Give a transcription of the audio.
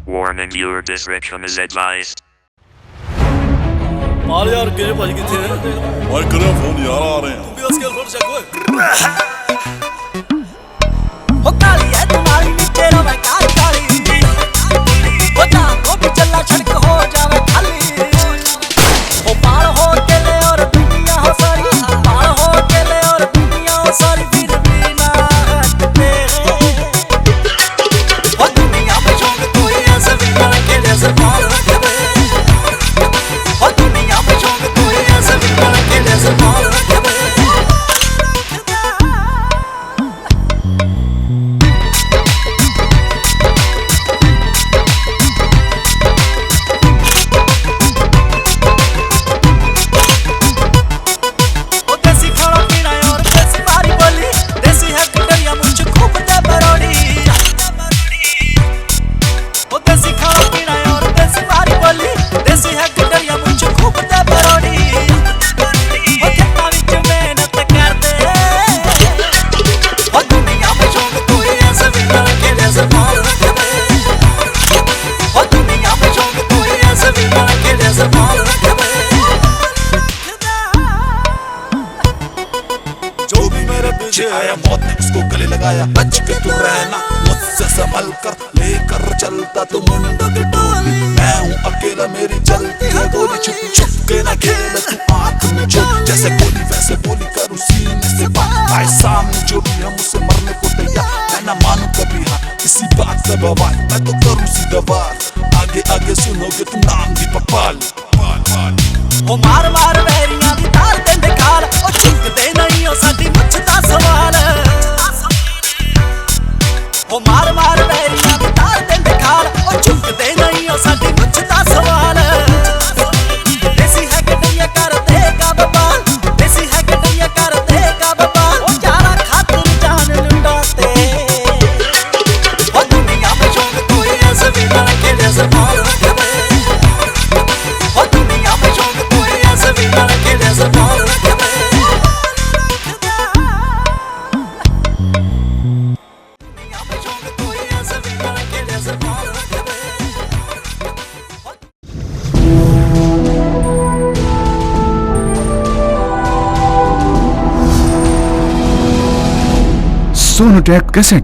Warning viewer discretion is advised. माल यार गए भाई किथे भाई करो फोन यार आ रहे हैं तू भी उसके फोन चेक ओए हो काली है तुम्हारी नी तेरा मैं काली काली हो जा वो भी चला छड़क हो जावे खाली हो पार हो के ले और दुनिया हो सारी पार हो के ले और दुनिया हो सारी फिर भी ना हटते हो दुनिया पे छोड़ कोई ऐसे भी ना के जैसे पार रखे हो दुनिया पे छोड़ कोई ऐसे भी ना के जैसे पार रखे आया मौत ने उसको गले लगाया बच के तू रहना मुझसे संभल कर लेकर चलता तू मुंडा की टोली मैं हूँ अकेला मेरी चलती है गोली छुप छुप के ना खेल तू आँख में छुप जैसे गोली वैसे बोली करूँ सीने से बात आए सामने जो भी हम उससे मरने को तैयार मैं ना मानू कभी हाँ किसी बात का बवाल मैं तो करूँ सीधा वार आगे आगे सुनोगे तुम नाम दीपक पाल ओ मार मार वैरियां दी तार देंदे खाल ओ चुकदे नहीं ओ साडी मुछ दा सवाल ओ मार मार वैरियां दी तार देंदे खाल ओ चुकदे नहीं ओ साडी मुछ दा सवाल देसी है कटैया कर देगा बबाल देसी है कटैया कर देगा बबाल ओ यारा खातिर जान लुटाते ओ दुनिया में छोड़ कोई ऐसे भी ना के जैसे पाल रखे ओ दुनिया में छोड़ भी ना के जैसे पाल रखे दुनिया में छोड़ कोई ऐसे भी ना के जैसे पाल रखे सोनोटेक कैसेट